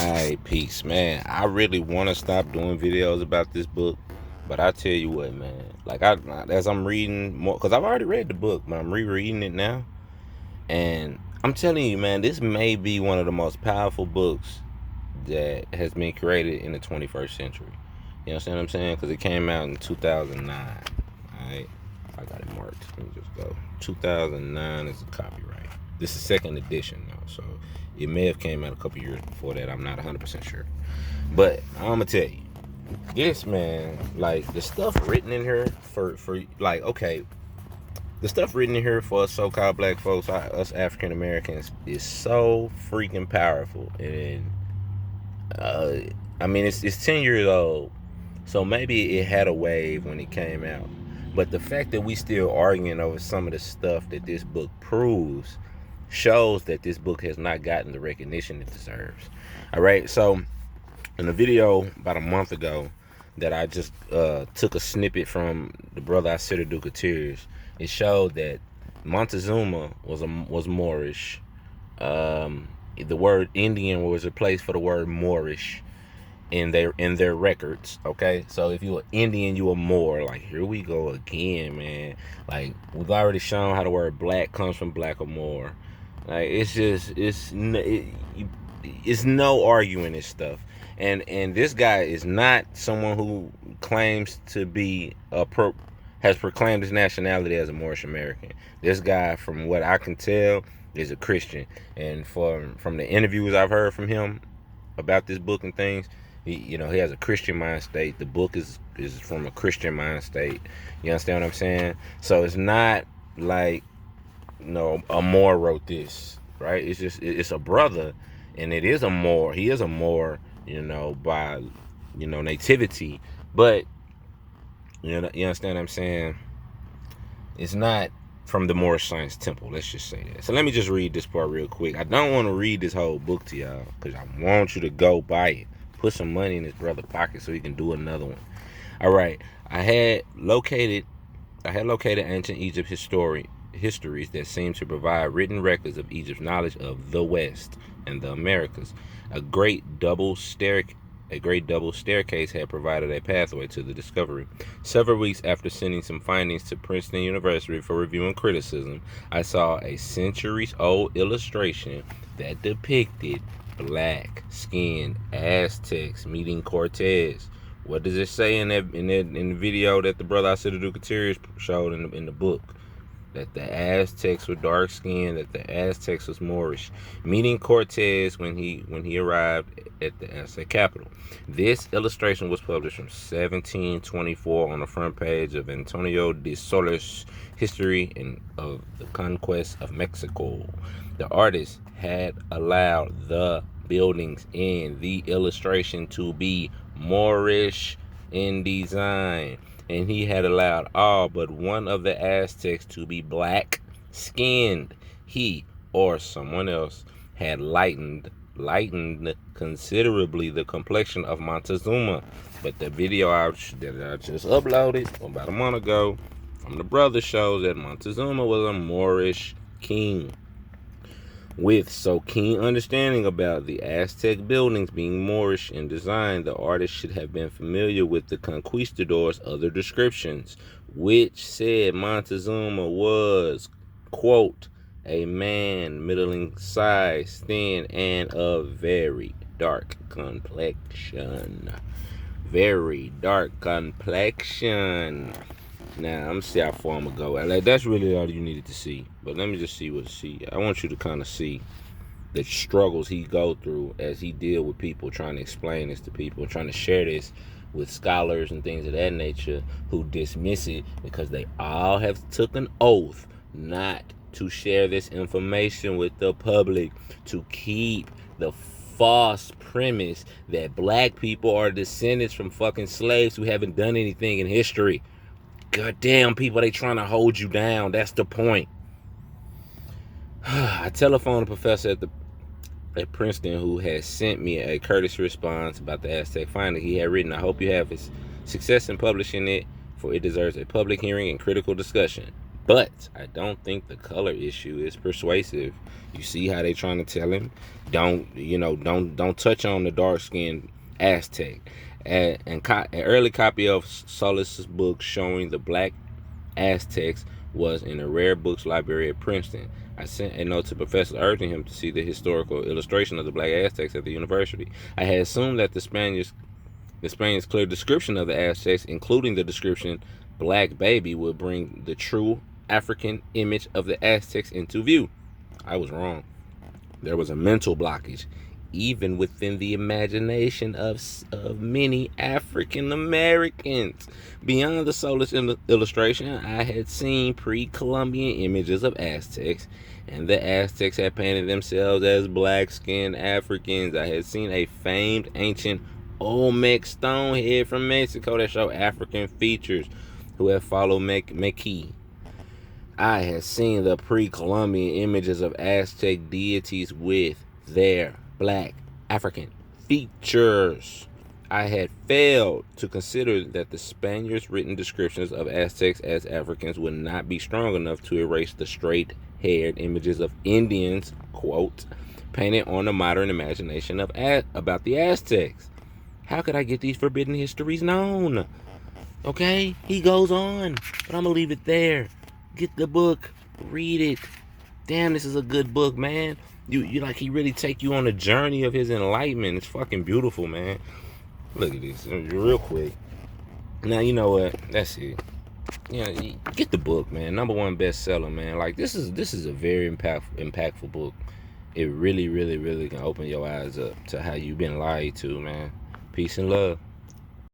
Alright, peace, man. I really want to stop doing videos about this book, but I tell you what, man. Like as I'm reading more, because I've already read the book, but I'm rereading it now, and I'm telling you, man, this may be one of the most powerful books that has been created in the 21st century. You understand what I'm saying? Because it came out in 2009. Alright, I got it marked. Let me just go. 2009 is the copyright. This is second edition though, so it may have came out a couple years before that. I'm not 100% sure, but I'm gonna tell you, this man, like the stuff written in here for like, okay, the stuff written in here for us so-called black folks, us African Americans, is so freaking powerful. And I mean, it's 10 years old, so maybe it had a wave when it came out. But the fact that we still arguing over some of the stuff that this book proves shows that this book has not gotten the recognition it deserves. All right, so in a video about a month ago that I just took a snippet from the brother Asiddu Gutierrez, it showed that Montezuma was Moorish. The word Indian was replaced for the word Moorish in their records. Okay, so if you're Indian, you are Moor. Like, here we go again, man. Like, we've already shown how the word black comes from black or Moor. Like, it's no arguing this stuff. And this guy is not someone who claims to be has proclaimed his nationality as a Moorish American. This guy, from what I can tell, is a Christian. And from the interviews I've heard from him about this book and things, he has a Christian mind state. The book is from a Christian mind state. You understand what I'm saying? So it's not like, a Moor wrote this, right? It's just, it's a brother, and it is a Moor. He is a Moor, by, nativity. But, you understand what I'm saying? It's not from the Moorish Science Temple. Let's just say that. So let me just read this part real quick. I don't want to read this whole book to y'all, because I want you to go buy it. Put some money in his brother's pocket so he can do another one. All right. I had located ancient Egypt histories that seem to provide written records of Egypt's knowledge of the West and the Americas. A great double staircase had provided a pathway to the discovery. Several weeks after sending some findings to Princeton University for review and criticism, I saw a centuries-old illustration that depicted black-skinned Aztecs meeting Cortez. What does it say in the video that the brother Asiddu Gutierrez showed in the book? That the Aztecs were dark skinned, that the Aztecs was Moorish, meeting Cortez when he arrived at the Aztec capital. This illustration was published from 1724 on the front page of Antonio de Solis' History of the Conquest of Mexico. The artist had allowed the buildings in the illustration to be Moorish in design, and he had allowed all but one of the Aztecs to be black-skinned. He, or someone else, had lightened considerably the complexion of Montezuma. But the video that I just uploaded about a month ago from the brother shows that Montezuma was a Moorish king. With so keen understanding about the Aztec buildings being Moorish in design, the artist should have been familiar with the conquistadors' other descriptions, which said Montezuma was, quote, a man middling size, thin, and of very dark complexion. Very dark complexion. Now, I'm going to see how far I'm going to go. Like, that's really all you needed to see. But let me just see. I want you to kind of see the struggles he go through as he deal with people, trying to explain this to people, trying to share this with scholars and things of that nature who dismiss it because they all have took an oath not to share this information with the public, to keep the false premise that black people are descendants from fucking slaves who haven't done anything in history. Goddamn, people, they trying to hold you down. That's the point. I telephoned a professor at Princeton who had sent me a courtesy response about the Aztec finding. He had written, I hope you have success in publishing it, for it deserves a public hearing and critical discussion. But I don't think the color issue is persuasive. You see how they trying to tell him, don't touch on the dark skinned Aztec. An early copy of Solis's book showing the black Aztecs was in a rare books library at Princeton. I sent a note to Professor urging him to see the historical illustration of the black Aztecs at the university. I had assumed that the Spaniards' clear description of the Aztecs, including the description "black baby," would bring the true African image of the Aztecs into view. I was wrong. There was a mental blockage, even within the imagination of many African Americans. Beyond the Solis illustration, I had seen pre-Columbian images of Aztecs, and the Aztecs had painted themselves as black-skinned Africans. I had seen a famed ancient Olmec stone head from Mexico that showed African features who had followed Meki. I had seen the pre-Columbian images of Aztec deities with their black African features. I had failed to consider that the Spaniards' written descriptions of Aztecs as Africans would not be strong enough to erase the straight-haired images of Indians, quote, painted on the modern imagination about the Aztecs. How could I get these forbidden histories known? Okay, he goes on, but I'm gonna leave it there. Get the book, read it. Damn, this is a good book, man. You like, he really take you on a journey of his enlightenment. It's fucking beautiful, man. Look at this real quick. Now, you know what? That's it. Get the book, man. #1 bestseller, man. Like, this is a very impactful book. It really, really, really can open your eyes up to how you've been lied to, man. Peace and love.